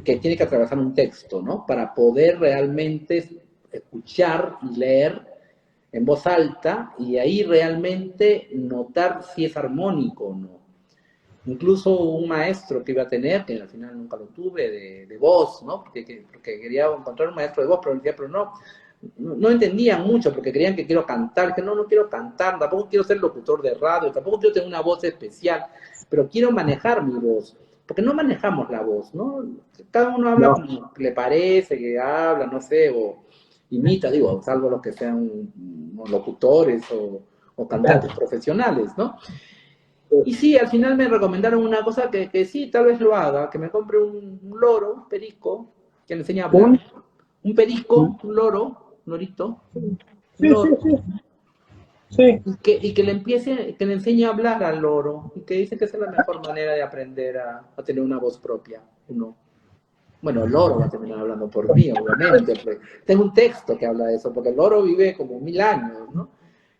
que tiene que atravesar un texto, ¿no? Para poder realmente escuchar y leer en voz alta y ahí realmente notar si es armónico o no. Incluso un maestro que iba a tener, que al final nunca lo tuve, de voz, ¿no? Porque quería encontrar un maestro de voz, pero decía, pero no entendían mucho, porque creían que quiero cantar, que no quiero cantar, tampoco quiero ser locutor de radio, tampoco quiero tener una voz especial, pero quiero manejar mi voz, porque no manejamos la voz, ¿no? Cada uno habla como le parece, que habla, no sé, o imita, digo, salvo los que sean locutores o cantantes profesionales, ¿no? Y sí, al final me recomendaron una cosa que sí, tal vez lo haga, que me compre un loro, un perico, que le enseñe a hablar. Un perico, un loro, un lorito, un loro. Sí. Y que le enseñe a hablar al loro, y que dice que esa es la mejor manera de aprender a tener una voz propia. Bueno, el loro va a terminar hablando por mí, obviamente. Tengo un texto que habla de eso, porque el loro vive como 1000 años, ¿no?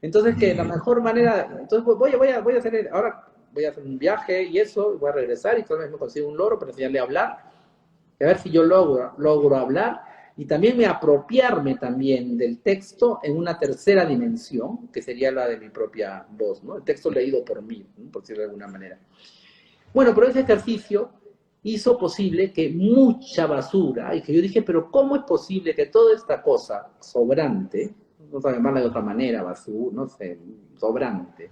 Entonces, que la mejor manera, entonces voy a hacer, ahora voy a hacer un viaje y eso, voy a regresar y tal vez me consigo un loro para enseñarle a hablar, a ver si yo logro hablar y también me apropiarme también del texto en una tercera dimensión, que sería la de mi propia voz, ¿no? El texto leído por mí, ¿no? Por decirlo de alguna manera. Bueno, pero ese ejercicio hizo posible que mucha basura, y que yo dije, pero ¿cómo es posible que toda esta cosa sobrante, no sé llamarla de otra manera, basura, no sé, sobrante,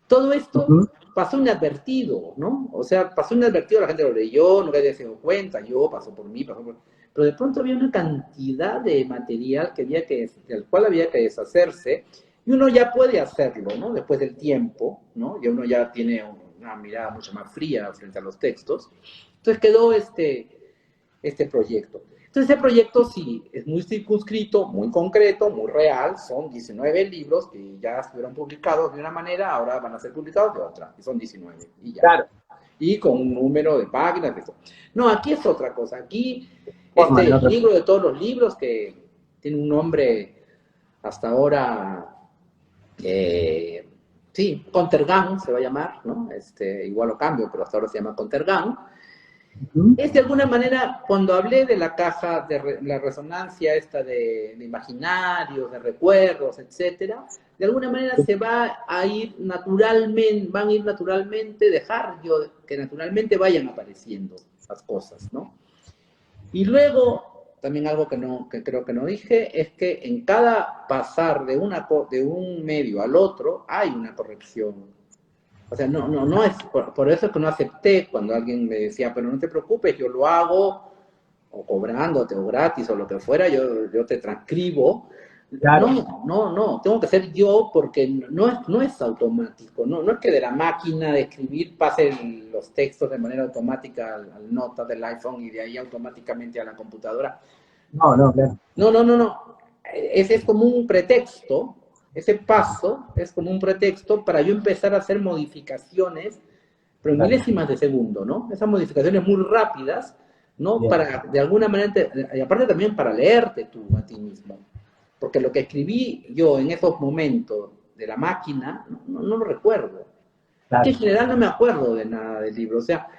todo esto pasó inadvertido, ¿no? O sea, pasó inadvertido, la gente lo leyó, nunca había sido cuenta, pasó por mí, pero de pronto había una cantidad de material del cual había que deshacerse, y uno ya puede hacerlo, ¿no? Después del tiempo, ¿no? Y uno ya tiene una mirada mucho más fría frente a los textos. Entonces quedó este proyecto. Entonces ese proyecto sí es muy circunscrito, muy concreto, muy real, son 19 libros que ya estuvieron publicados de una manera, ahora van a ser publicados de otra, y son 19, y ya. Claro. Y con un número de páginas, eso. No, aquí es otra cosa, aquí libro de todos los libros, que tiene un nombre hasta ahora, sí, Contergan se va a llamar, ¿no? Igual lo cambio, pero hasta ahora se llama Contergan. Es de alguna manera, cuando hablé de la caja, de la resonancia esta de imaginarios, de recuerdos, etcétera, de alguna manera se va a ir naturalmente, van a ir naturalmente, dejar yo que naturalmente vayan apareciendo las cosas, ¿no? Y luego, también algo que creo que no dije, es que en cada pasar de un medio al otro hay una corrección. O sea, no es, por eso es que no acepté cuando alguien me decía, pero no te preocupes, yo lo hago, o cobrándote, o gratis, o lo que fuera, yo te transcribo. Claro. No, tengo que ser yo porque no es automático, no es que de la máquina de escribir pasen los textos de manera automática al nota del iPhone y de ahí automáticamente a la computadora. Claro. No. Ese es como un pretexto. Ese paso es como un pretexto para yo empezar a hacer modificaciones, pero en milésimas de segundo, ¿no? Esas modificaciones muy rápidas, ¿no? Bien. Para, de alguna manera, y aparte también para leerte tú a ti mismo. Porque lo que escribí yo en esos momentos de la máquina, no lo recuerdo. Claro. Que en general no me acuerdo de nada del libro. O sea,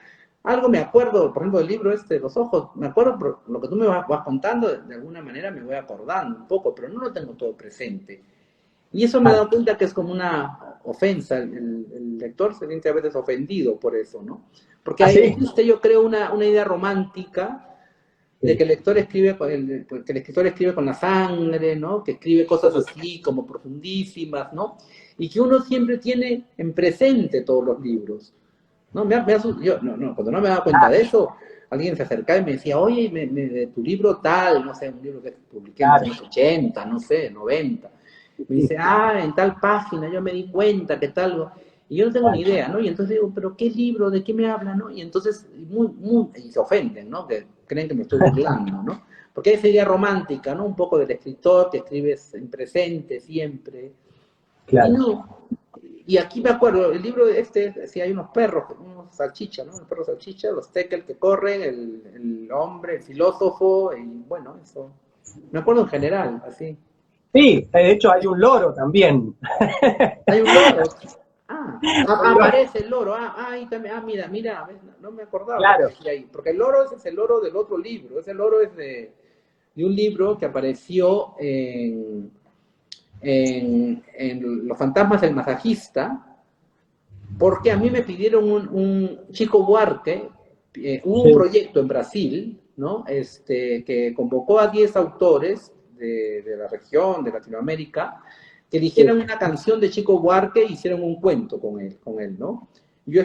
algo me acuerdo, por ejemplo, del libro Los ojos, me acuerdo por lo que tú me vas contando, de alguna manera me voy acordando un poco, pero no lo tengo todo presente. Y eso me he dado cuenta que es como una ofensa, el lector se siente a veces ofendido por eso, ¿no? Porque ahí existe, yo creo, una idea romántica de que el lector escribe, que el escritor escribe con la sangre, ¿no? Que escribe cosas así como profundísimas, ¿no? Y que uno siempre tiene en presente todos los libros, ¿no? Cuando no me daba cuenta de eso, alguien se acercaba y me decía, oye, de tu libro tal, no sé, un libro que publiqué en los años 80, no sé, 90. Me dice, en tal página yo me di cuenta que tal... Y yo no tengo ni idea, ¿no? Y entonces digo, ¿pero qué libro? ¿De qué me habla, no? Y entonces, y se ofenden, ¿no? Que creen que me estoy burlando, ¿no? Porque hay esa idea romántica, ¿no? Un poco del escritor que escribe en presente siempre. Claro. Y no. Y aquí me acuerdo, el libro si hay unos perros, unos salchichas, ¿no? Los perros salchichas, los tekel que corren, el hombre, el filósofo, y bueno, eso. Me acuerdo en general, así. Sí, de hecho hay un loro también. Hay un loro. Aparece el loro. Ahí también. Mira, no me acordaba. Claro. Porque el loro es el loro del otro libro. Ese loro es de un libro que apareció en Los fantasmas del masajista, porque a mí me pidieron un Chico Buarque, hubo un proyecto en Brasil, ¿no? Que convocó a 10 autores de la región, de Latinoamérica, que eligieran una canción de Chico Buarque e hicieron un cuento con él, ¿no? Yo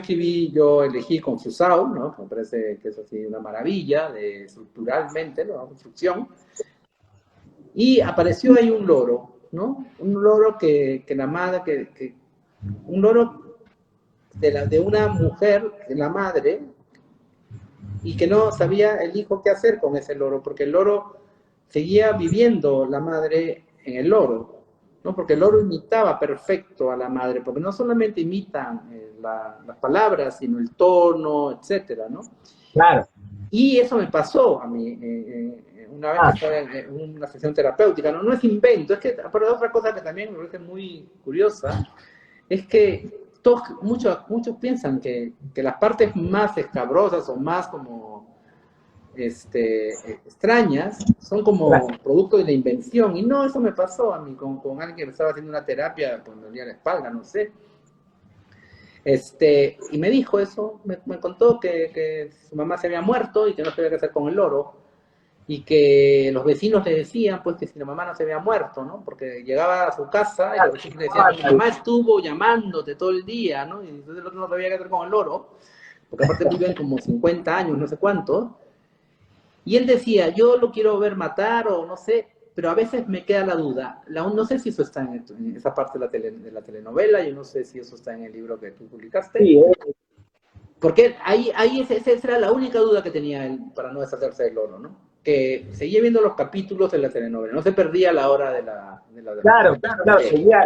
elegí Confusao, ¿no? Me parece que es así una maravilla estructuralmente, ¿no? La construcción. Y apareció ahí un loro, ¿no? Un loro que la madre, un loro de una mujer, de la madre, y que no sabía el hijo qué hacer con ese loro, porque el loro seguía viviendo la madre en el loro, ¿no? Porque el loro imitaba perfecto a la madre, porque no solamente imitan las palabras, sino el tono, etcétera, ¿no? Claro. Y eso me pasó a mí una vez que estaba en una sesión terapéutica. No es invento, es que, pero otra cosa que también me parece muy curiosa, es que muchos piensan que las partes más escabrosas o más como extrañas son como producto de la invención. Y no, eso me pasó a mí con alguien que estaba haciendo una terapia cuando dolía la espalda, no sé. Y me dijo eso, me contó que su mamá se había muerto y que no sabía qué hacer con el loro, y que los vecinos le decían, pues, que si la mamá no se había muerto, ¿no? Porque llegaba a su casa y los vecinos le decían, mi mamá estuvo llamándote todo el día, ¿no? Y entonces el otro no sabía qué hacer con el loro, porque aparte viven como 50 años, no sé cuántos, y él decía, yo lo quiero ver matar o no sé, pero a veces me queda la duda. No sé si eso está en esa parte de la telenovela, yo no sé si eso está en el libro que tú publicaste. Sí, porque ahí esa era la única duda que tenía él para no deshacerse del loro, ¿no? Que seguía viendo los capítulos de la telenovela, no se perdía la hora de la Claro, seguía,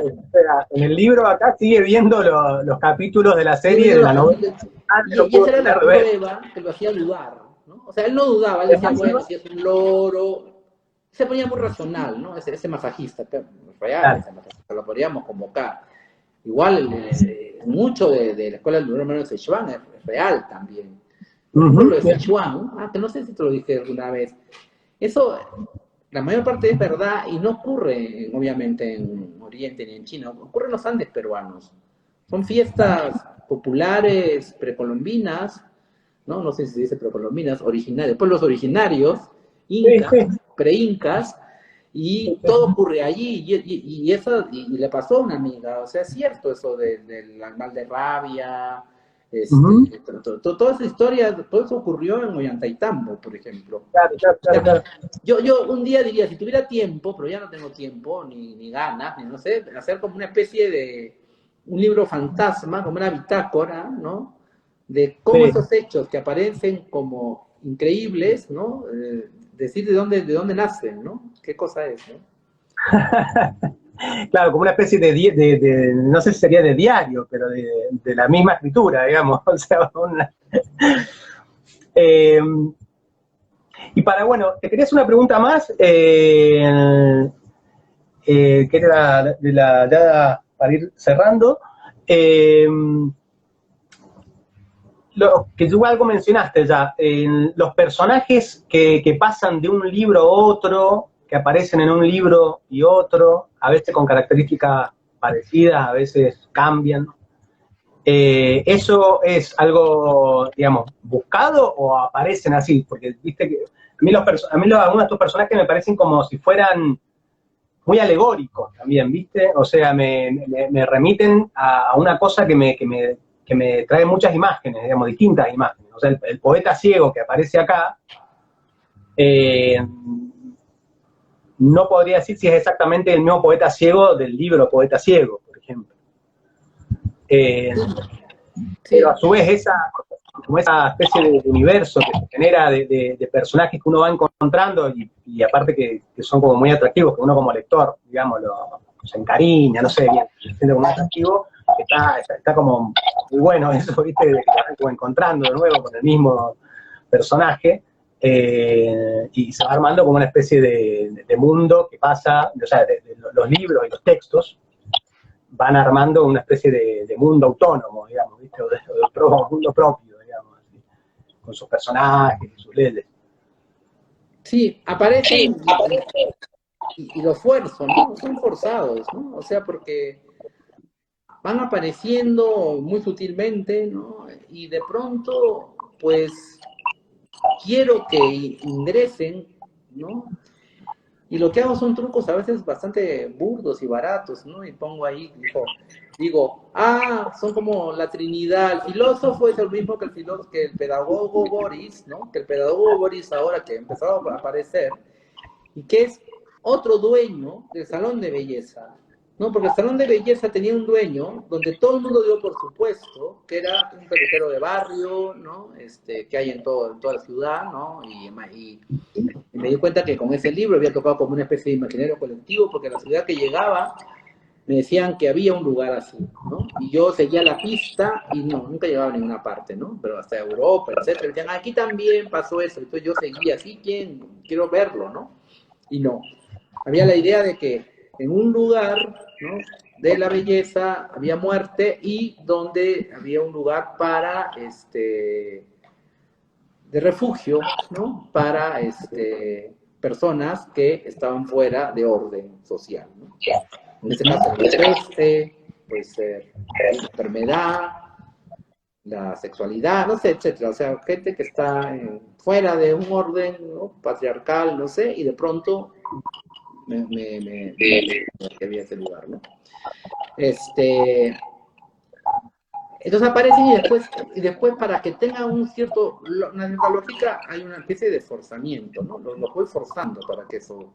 en el libro acá sigue viendo los capítulos de la serie, de la novela. Y esa era la prueba que lo hacía dudar, ¿no? O sea, él no dudaba, él decía, bueno, si es un loro, se ponía muy racional, ¿no? Ese masajista, que es real, ese masajista, lo podríamos convocar. Igual, mucho de la escuela del hermano de Sichuan es real también. Por ejemplo, lo de Sichuan, que no sé si te lo dije alguna vez, eso, la mayor parte es verdad y no ocurre, obviamente, en Oriente ni en China, ocurre en los Andes peruanos. Son fiestas populares precolombinas, no sé si se dice precolombinas, originarios, pueblos originarios, incas, pre-incas, y todo ocurre allí, y le pasó a una amiga, o sea, es cierto eso del mal de rabia, toda esa historia, todo eso ocurrió en Ollantaytambo, por ejemplo. Claro. Yo un día diría, si tuviera tiempo, pero ya no tengo tiempo, ni ganas, ni no sé, hacer como una especie de un libro fantasma, como una bitácora, ¿no? De cómo esos hechos que aparecen como increíbles, ¿no? Decir de dónde nacen, ¿no? ¿Qué cosa es, no? Claro, como una especie de no sé si sería de diario, pero de la misma escritura, digamos. O sea, y bueno, te quería hacer una pregunta más, que era ya para ir cerrando. lo que tú algo mencionaste ya, los personajes que pasan de un libro a otro, que aparecen en un libro y otro, a veces con características parecidas, a veces cambian. ¿Eso es algo, digamos, buscado o aparecen así? Porque viste que algunos de estos personajes me parecen como si fueran muy alegóricos también, ¿viste? O sea, me remiten a una cosa que me trae muchas imágenes, digamos, distintas imágenes. O sea, el poeta ciego que aparece acá, eh, no podría decir si es exactamente el mismo poeta ciego del libro Poeta Ciego, por ejemplo. Eh, pero a Sí, su vez como esa especie de universo que se genera de personajes que uno va encontrando y aparte que son como muy atractivos, que uno como lector, digamos, se encariña, no sé, bien, se siente como atractivo, está como muy bueno eso, ¿viste? De que te vas como encontrando de nuevo con el mismo personaje, y se va armando como una especie de mundo que pasa, o sea, de los libros y los textos van armando una especie de mundo autónomo, digamos, ¿viste? O de mundo propio, digamos, así, con sus personajes y sus leyes. sí, aparecen y los fuerzan, ¿no? Son forzados, ¿no? O sea, porque van apareciendo muy sutilmente, ¿no? Y de pronto, pues, quiero que ingresen, ¿no? Y lo que hago son trucos a veces bastante burdos y baratos, ¿no? Y pongo ahí, digo, son como la Trinidad. El filósofo es el mismo que que el pedagogo Boris, ¿no? Que el pedagogo Boris ahora que empezó a aparecer, y que es otro dueño del salón de belleza, ¿no? Porque el salón de belleza tenía un dueño donde todo el mundo dio por supuesto que era un peluquero de barrio, ¿no? Que hay en toda la ciudad, ¿no? Y me di cuenta que con ese libro había tocado como una especie de imaginario colectivo, porque a la ciudad que llegaba me decían que había un lugar así, ¿no? Y yo seguía la pista y no, nunca llegaba a ninguna parte, ¿no? Pero hasta Europa, etcétera. Decían, aquí también pasó eso. Entonces yo seguía así, quiero verlo, ¿no? Y no. Había la idea de que en un lugar, ¿no? De la belleza había muerte y donde había un lugar para, de refugio, ¿no? Para, personas que estaban fuera de orden social, ¿no? En este caso, la peste, puede ser la enfermedad, la sexualidad, no sé, etcétera. O sea, gente que está fuera de un orden, ¿no? Patriarcal, no sé, y de pronto me que había ese lugar, ¿no? Entonces aparecen y después para que tenga una cierta lógica hay una especie de forzamiento, ¿no? Los voy forzando para que eso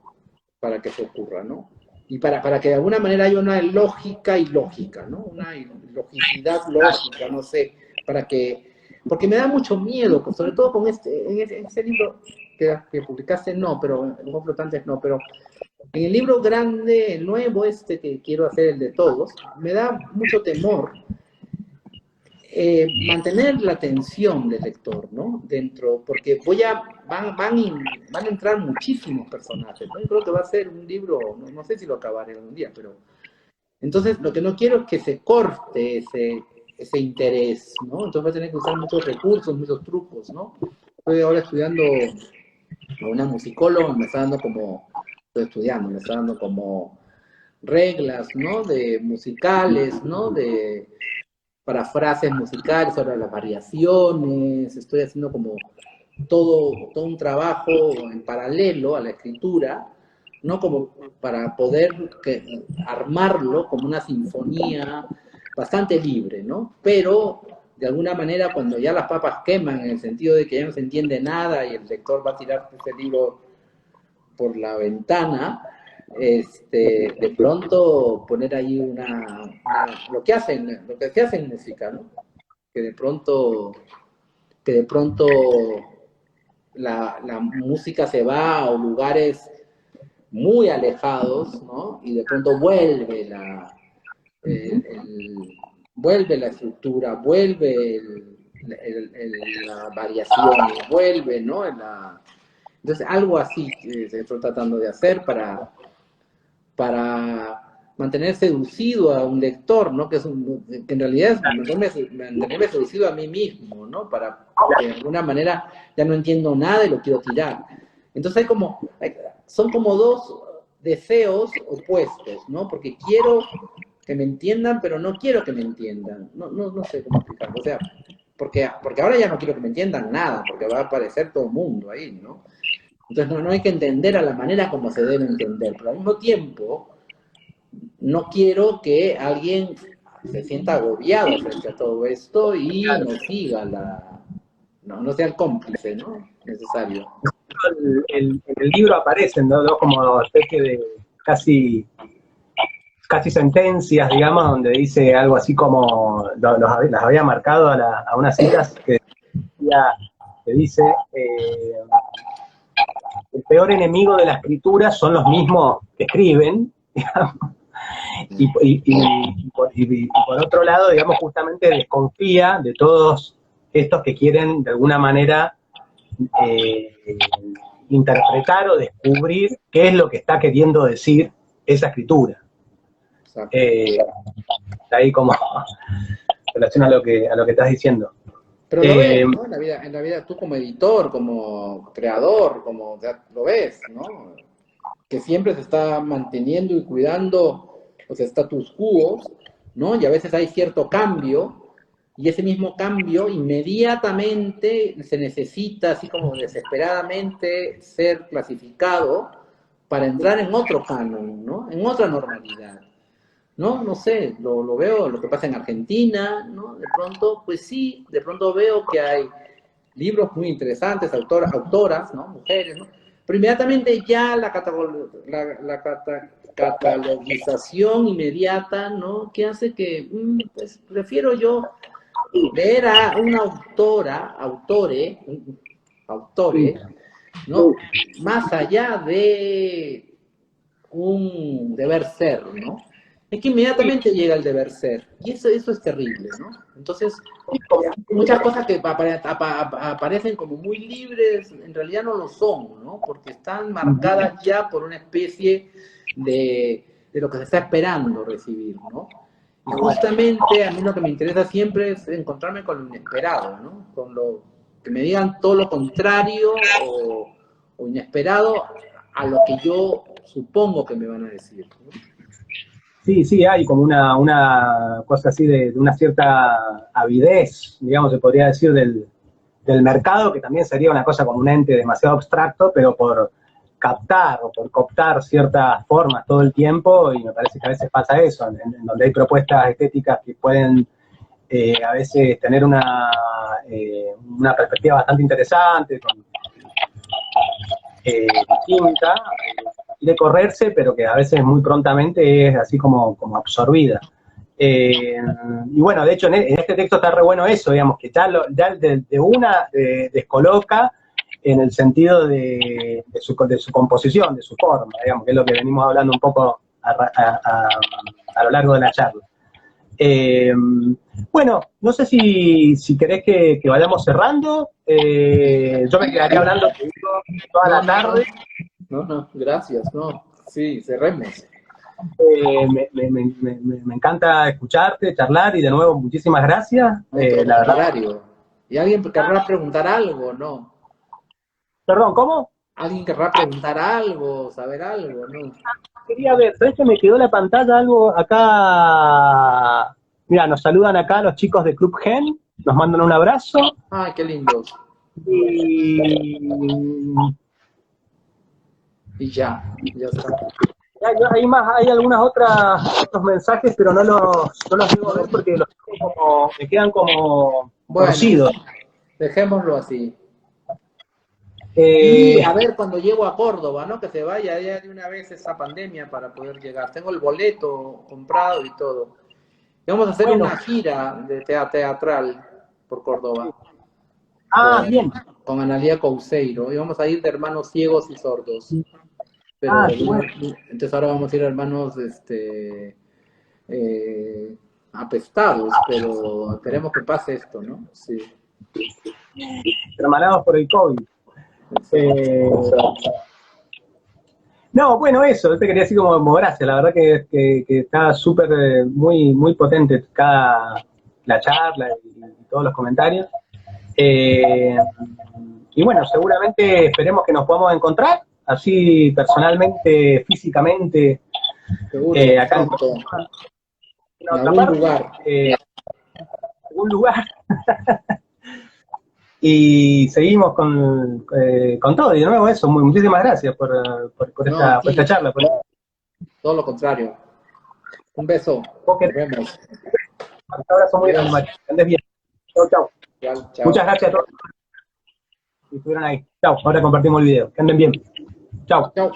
ocurra, ¿no? Y para que de alguna manera haya una lógica y lógica, ¿no? Una logicidad lógica, no sé, porque me da mucho miedo, sobre todo con en ese libro que publicaste, no, pero Los Flotantes no, pero en el libro grande, el nuevo que quiero hacer, el de todos, me da mucho temor mantener la atención del lector, ¿no? Dentro, porque van a entrar muchísimos personajes, ¿no? Yo creo que va a ser un libro, no sé si lo acabaré algún día, pero entonces lo que no quiero es que se corte ese interés, ¿no? Entonces va a tener que usar muchos recursos, muchos trucos, ¿no? Estoy ahora estudiando a una musicóloga, me está dando como reglas, ¿no? De musicales, ¿no? Para frases musicales, sobre las variaciones, estoy haciendo como todo un trabajo en paralelo a la escritura, ¿no? Como para poder armarlo como una sinfonía bastante libre, ¿no? Pero de alguna manera cuando ya las papas queman, en el sentido de que ya no se entiende nada y el lector va a tirar ese libro por la ventana, de pronto poner ahí lo que se hace en música, ¿no? Que de pronto, la música se va a lugares muy alejados, ¿no? Y de pronto vuelve la estructura, vuelve la variación, vuelve, ¿no? Entonces, algo así se está tratando de hacer para mantener seducido a un lector, ¿no? Que en realidad es mantenerme seducido a mí mismo, ¿no? Para que de alguna manera ya no entiendo nada y lo quiero tirar. Entonces son como dos deseos opuestos, ¿no? Porque quiero que me entiendan, pero no quiero que me entiendan. No sé cómo explicarlo. O sea, porque ahora ya no quiero que me entiendan nada, porque va a aparecer todo el mundo ahí, ¿no? Entonces no hay que entender a la manera como se debe entender, pero al mismo tiempo no quiero que alguien se sienta agobiado frente a todo esto y no siga no sea el cómplice, ¿no? Necesario. En el libro aparecen, ¿no? Como especie de casi sentencias, digamos, donde dice algo así como, las había marcado a unas citas que dice, el peor enemigo de la escritura son los mismos que escriben, digamos, y por otro lado, digamos, justamente desconfía de todos estos que quieren de alguna manera interpretar o descubrir qué es lo que está queriendo decir esa escritura. Ahí como relación a lo que estás diciendo. Pero lo ves, ¿no? En la vida tú como editor, como creador, o sea, lo ves, ¿no? Que siempre se está manteniendo y cuidando los status quo, ¿no? Y a veces hay cierto cambio, y ese mismo cambio inmediatamente se necesita, así como desesperadamente, ser clasificado para entrar en otro canon, ¿no? En otra normalidad. No sé, lo veo, lo que pasa en Argentina, ¿no? De pronto, pues sí, de pronto veo que hay libros muy interesantes, autoras, ¿no? Mujeres, ¿no? Pero inmediatamente ya la catalogización inmediata, ¿no? Que hace que, pues, prefiero yo leer a una autore, ¿no? Más allá de un deber ser, ¿no? Es que inmediatamente llega el deber ser, y eso es terrible, ¿no? Entonces, muchas cosas que aparecen como muy libres, en realidad no lo son, ¿no? Porque están marcadas ya por una especie de lo que se está esperando recibir, ¿no? Y justamente a mí lo que me interesa siempre es encontrarme con lo inesperado, ¿no? Con lo que me digan todo lo contrario o inesperado a lo que yo supongo que me van a decir, ¿no? Sí, hay como una cosa así de una cierta avidez, digamos, se podría decir, del mercado, que también sería una cosa como un ente demasiado abstracto, pero por captar o por cooptar ciertas formas todo el tiempo, y me parece que a veces pasa eso, en donde hay propuestas estéticas que pueden a veces tener una perspectiva bastante interesante, distinta, quiere correrse, pero que a veces muy prontamente es así como absorbida. Y bueno, de hecho en este texto está re bueno eso, digamos, que ya de una descoloca en el sentido de su composición, de su forma, digamos, que es lo que venimos hablando un poco a lo largo de la charla. Bueno, no sé si querés que vayamos cerrando. Yo me quedaría hablando toda la tarde. No, gracias, no. Sí, cerremos. Me encanta escucharte, charlar, y de nuevo, muchísimas gracias. La verdad. ¿Y alguien querrá preguntar algo, no? Perdón, ¿cómo? ¿Alguien querrá preguntar algo, saber algo, no? Quería ver, ¿sabes que me quedó la pantalla algo acá? Mira, nos saludan acá los chicos de Club Gen, nos mandan un abrazo. Ay, qué lindos. Y ya está. Hay algunas otros mensajes, pero no los debo ver porque me quedan como torcidos. Dejémoslo así. Y a ver cuando llego a Córdoba, ¿no? Que se vaya ya de una vez esa pandemia para poder llegar. Tengo el boleto comprado y todo. Y vamos a hacer una gira de teatral por Córdoba. Bien. Con Analía Couceiro. Y vamos a ir de hermanos ciegos y sordos. Pero entonces ahora vamos a ir a hermanos apestados, pero esperemos que pase esto, ¿no? Sí. Hermanados por el COVID. No, bueno, eso, te quería decir como gracias, la verdad que está súper, muy, muy potente la charla y todos los comentarios. Eh, y bueno, seguramente esperemos que nos podamos encontrar, así personalmente, físicamente, Seguro, acá pronto, en en otra algún parte, lugar. en algún lugar, y seguimos con todo. Y de nuevo eso, muchísimas gracias No, a por esta ti, charla. todo lo contrario. Un beso, Porque nos vemos. un abrazo muy grande, Adiós. Mario. Que andes bien. Chau, chau. Igual, Muchas chao. gracias a todos que estuvieron ahí. Chau, ahora compartimos el video. Que anden bien. Chau. Chao.